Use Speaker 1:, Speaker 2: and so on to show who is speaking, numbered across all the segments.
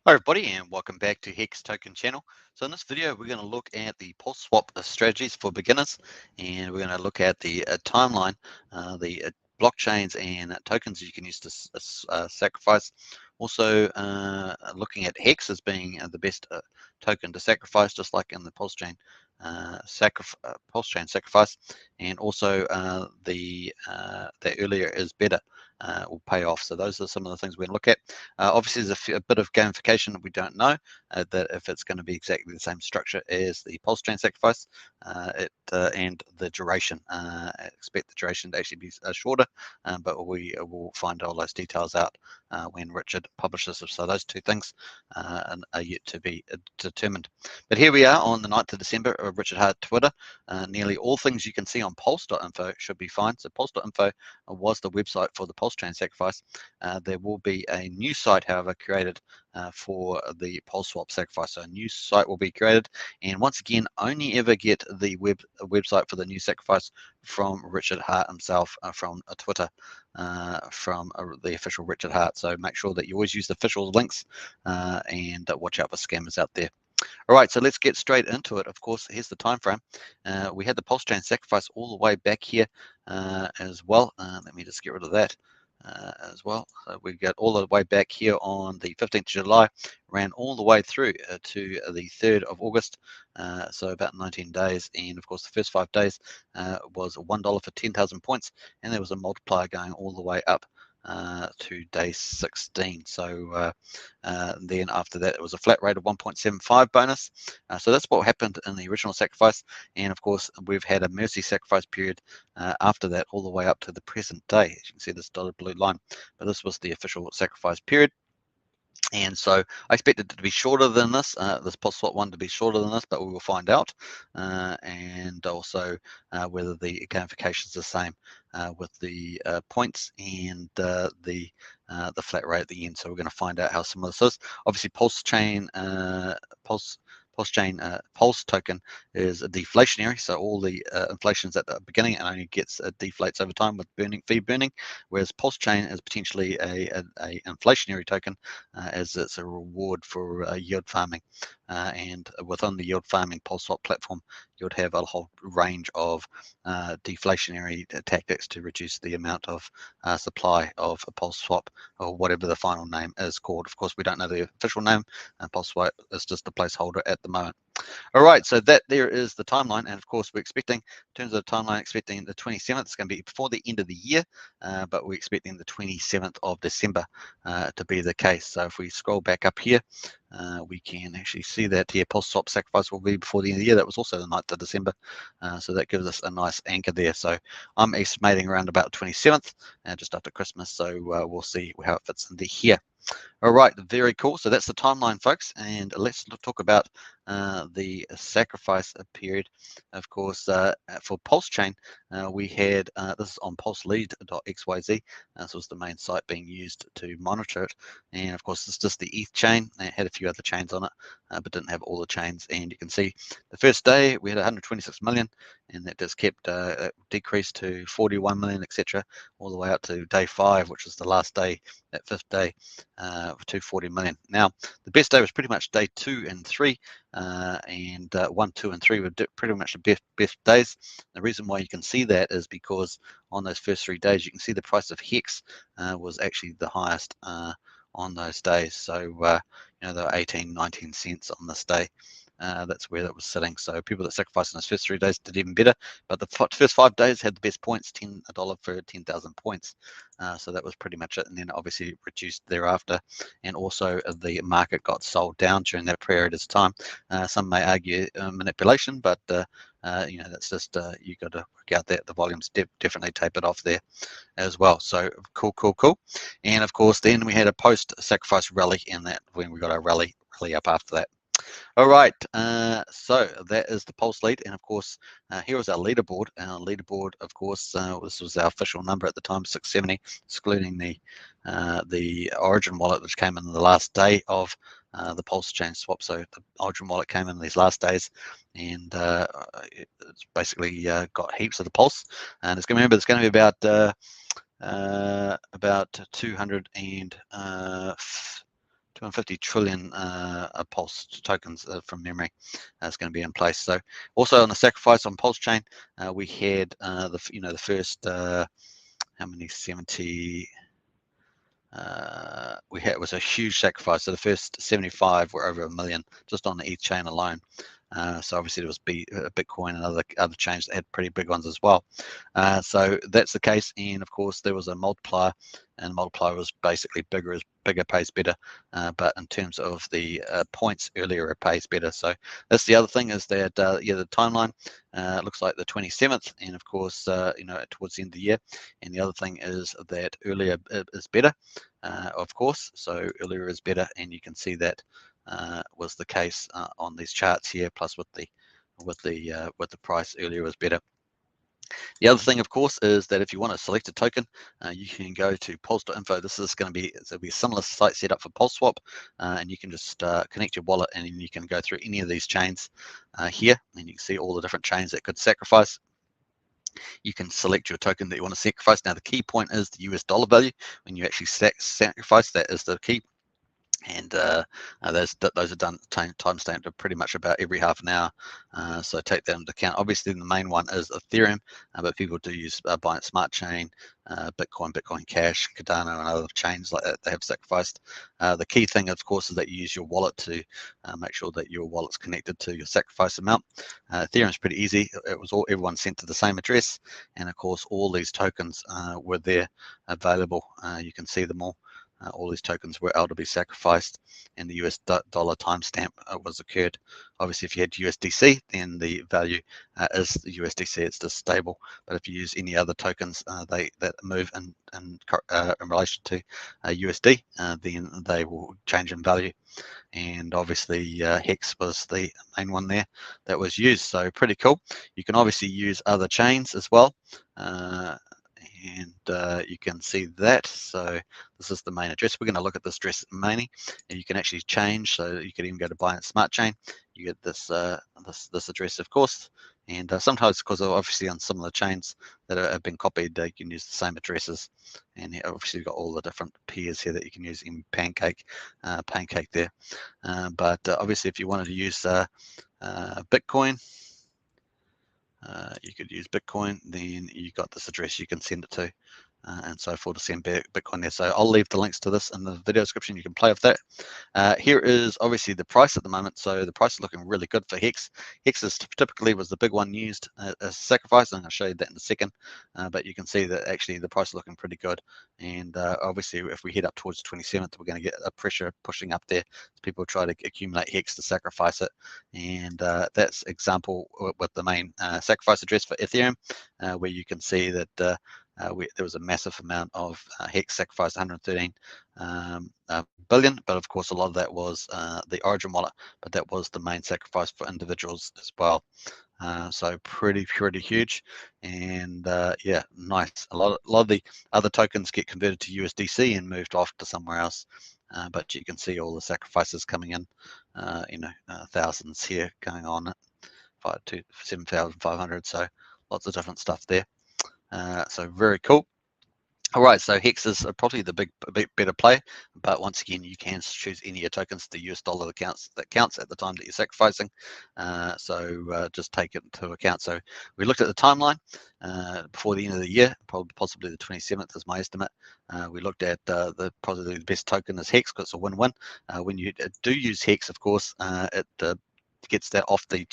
Speaker 1: Hi everybody, and welcome back to Hex Token channel. So in this video we're going to look at the pulse swap strategies for beginners, and we're going to look at the timeline, the blockchains and tokens you can use to sacrifice. Also looking at Hex as being the best token to sacrifice, just like in the pulse chain sacrifice, and also the earlier is better will pay off. So those are some of the things we're going to look at. Obviously, there's a bit of gamification that we don't know that if it's going to be exactly the same structure as the pulse chain sacrifice, and the duration. I expect the duration to actually be shorter, but we will find all those details out when Richard publishes it. So those two things are yet to be determined. But here we are on the 9th of December of Richard Hart Twitter. Nearly all things you can see on pulse.info should be fine. So pulse.info was the website for the pulse chain sacrifice. There will be a new site, however, created for the pulse swap sacrifice. So a new site will be created, and once again, only ever get the website for the new sacrifice from Richard Hart himself, from Twitter, from the official Richard Hart. So make sure that you always use the official links, and watch out for scammers out there. All right, so let's get straight into it. Of course, here's the time frame. We had the pulse chain sacrifice all the way back here as well. Let me just get rid of that as well. So we got all the way back here on the 15th of July, ran all the way through to the 3rd of August, so about 19 days. And of course, the first 5 days was $1 for 10,000 points, and there was a multiplier going all the way up to day 16. So then after that, it was a flat rate of 1.75 bonus. So that's what happened in the original sacrifice. And of course, we've had a mercy sacrifice period after that, all the way up to the present day. As you can see, this dotted blue line, but this was the official sacrifice period. And so I expected it to be shorter than this pulse swap one to be shorter than this, but we will find out. And also whether the gamification is the same with the points and the flat rate at the end. So we're going to find out how similar this is. Obviously, pulse token is a deflationary, so all the inflation's at the beginning and only gets deflates over time with fee burning, whereas pulse chain is potentially a inflationary token, as it's a reward for yield farming. And within the yield farming pulse swap platform, you would have a whole range of deflationary tactics to reduce the amount of supply of a pulse swap, or whatever the final name is called. Of course, we don't know the official name, and pulse swap is just a placeholder at the moment. All right, so that there is the timeline, and of course we're expecting, in terms of the timeline, expecting the 27th. It's going to be before the end of the year, but we're expecting the 27th of December to be the case. So if we scroll back up here, we can actually see that here pulse swap sacrifice will be before the end of the year. That was also the 9th of December, so that gives us a nice anchor there. So I'm estimating around about 27th, just after Christmas. So we'll see how it fits into here. All right, very cool. So that's the timeline, folks. And let's talk about the sacrifice period. Of course, for Pulse Chain, we had, this is on pulselead.xyz. So it's the main site being used to monitor it. And of course, it's just the ETH chain. It had a few other chains on it, but didn't have all the chains. And you can see the first day we had 126 million, and that just kept decreased to 41 million, etc., all the way up to day 5, which was the last day, that 5th day, 240 million. Now, the best day was pretty much day 2 and 3, and 1, 2, and 3 were pretty much the best days. The reason why you can see that is because on those first 3 days, you can see the price of Hex was actually the highest on those days. So, you know, there were 18, 19 cents on this day. That's where that was sitting. So people that sacrificed in those first 3 days did even better. But the first 5 days had the best points, $10 for 10,000 points. So that was pretty much it. And then obviously reduced thereafter. And also the market got sold down during that period of time. Some may argue manipulation, but you know, that's just you got to work out that the volumes definitely tapered off there as well. So cool. And of course, then we had a post-sacrifice rally, and that when we got a rally up after that. All right, so that is the pulse lead, and of course, here is our leaderboard. Our leaderboard, of course, this was our official number at the time, 670, excluding the Origin wallet, which came in the last day of the pulse chain swap. So the Origin wallet came in these last days, and it's basically got heaps of the pulse. And it's going to remember, it's going to be about 200 and 250 trillion Pulse tokens from memory is going to be in place. So also on the sacrifice on Pulse chain, we had the first how many 70. It was a huge sacrifice. So the first 75 were over 1 million just on the ETH chain alone. So obviously there was Bitcoin and other chains that had pretty big ones as well. So that's the case, and of course there was a multiplier, and the multiplier was basically bigger pays better. But in terms of the points, earlier it pays better. So that's the other thing, is that the timeline looks like the 27th, and of course towards the end of the year. And the other thing is that earlier is better, of course. So earlier is better, and you can see that was the case on these charts here. Plus with the price, earlier was better. The other thing, of course, is that if you want to select a token, you can go to pulse.info. This is going to be a similar site set up for PulseSwap, and you can just connect your wallet, and then you can go through any of these chains here, and you can see all the different chains that could sacrifice. You can select your token that you want to sacrifice. Now, the key point is the US dollar value. When you actually sacrifice, that is the key. And those are done timestamped pretty much about every half an hour. So take that into account. Obviously, the main one is Ethereum, but people do use Binance Smart Chain, Bitcoin Cash, Cardano, and other chains like that they have sacrificed. The key thing, of course, is that you use your wallet to make sure that your wallet's connected to your sacrifice amount. Ethereum is pretty easy. It was everyone sent to the same address, and of course, all these tokens were there available. You can see them all. All these tokens were able to be sacrificed, and the US dollar timestamp was occurred. Obviously, if you had USDC, then the value is the USDC. It's just stable. But if you use any other tokens that move in relation to USD, then they will change in value. And obviously Hex was the main one there that was used. So pretty cool. You can obviously use other chains as well. And you can see that. So this is the main address. We're going to look at this address mainly, and you can actually change. So you could even go to Binance Smart Chain. You get this this address, of course. And sometimes, because obviously on similar chains that have been copied, you can use the same addresses. And obviously you've got all the different peers here that you can use in Pancake there. But obviously, if you wanted to use Bitcoin, you could use Bitcoin, then you got this address you can send it to, and so forth, to send Bitcoin there. So I'll leave the links to this in the video description. You can play with that. Here is obviously the price at the moment. So the price is looking really good for Hex. Hex is typically was the big one used as sacrifice. I'm going to show you that in a second. But you can see that actually the price is looking pretty good. And obviously, if we head up towards the 27th, we're going to get a pressure pushing up there as people try to accumulate Hex to sacrifice it. And that's example with the main sacrifice address for Ethereum, where you can see that there was a massive amount of Hex sacrificed, 113 billion, but of course a lot of that was the Origin wallet, but that was the main sacrifice for individuals as well. So pretty huge, and yeah, nice. A lot of the other tokens get converted to USDC and moved off to somewhere else. But you can see all the sacrifices coming in, thousands here going on, 7,500. So lots of different stuff there. So very cool. All right, so Hex is probably the big better play, but once again, you can choose any of your tokens. The US dollar that counts at the time that you're sacrificing. So just take it into account. So we looked at the timeline before the end of the year, possibly the 27th is my estimate. We looked at probably the best token is Hex, because it's a win-win. When you do use Hex, of course, it gets that off the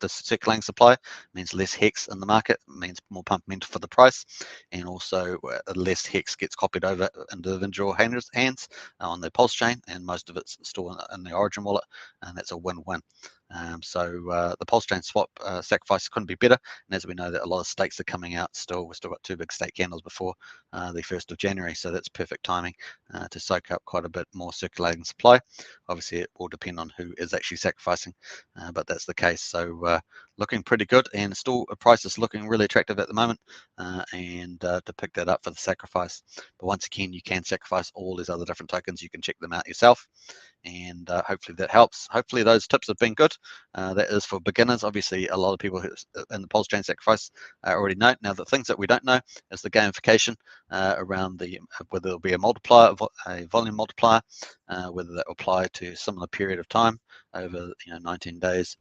Speaker 1: circulating supply, means less Hex in the market, means more Pumpamental for the price, and also less Hex gets copied over individual hands on the Pulse chain, and most of it's still in the Origin wallet, and that's a win-win. So the Pulse chain swap sacrifice couldn't be better, and as we know that a lot of stakes are coming out still, we've still got 2 big stake candles before the 1st of January, so that's perfect timing to soak up quite a bit more circulating supply. Obviously it will depend on who is actually sacrificing, but that's the case. So looking pretty good, and still a price is looking really attractive at the moment, and to pick that up for the sacrifice. But once again, you can sacrifice all these other different tokens. You can check them out yourself, and hopefully that helps. Hopefully those tips have been good. That is for beginners. Obviously, a lot of people who in the pulse chain sacrifice already know. Now, the things that we don't know is the gamification around whether it'll be a multiplier, a volume multiplier, whether that will apply to a similar period of time over 19 days.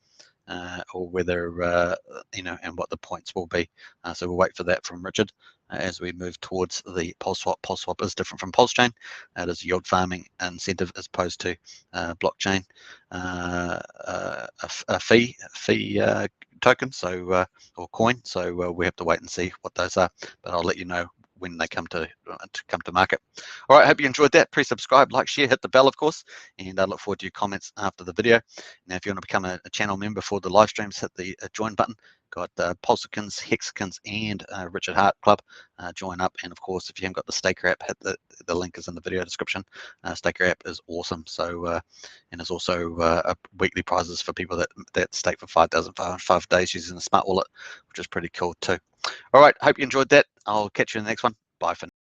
Speaker 1: Or whether and what the points will be. So we'll wait for that from Richard as we move towards the pulse swap. Pulse swap is different from pulse chain. It is yield farming incentive as opposed to blockchain a fee token, so or coin. So we have to wait and see what those are. But I'll let you know when they come to market. All right, hope you enjoyed that. Please subscribe, like, share, hit the bell, of course, and I look forward to your comments after the video. Now, if you want to become a channel member for the live streams, hit the join button. Got PulseX, Hexkins, and Richard Hart Club. Join up, and of course, if you haven't got the Staker app, hit the link is in the video description. Staker app is awesome. So, and there's also weekly prizes for people that stake for 5 days using the smart wallet, which is pretty cool too. All right, hope you enjoyed that. I'll catch you in the next one. Bye for now.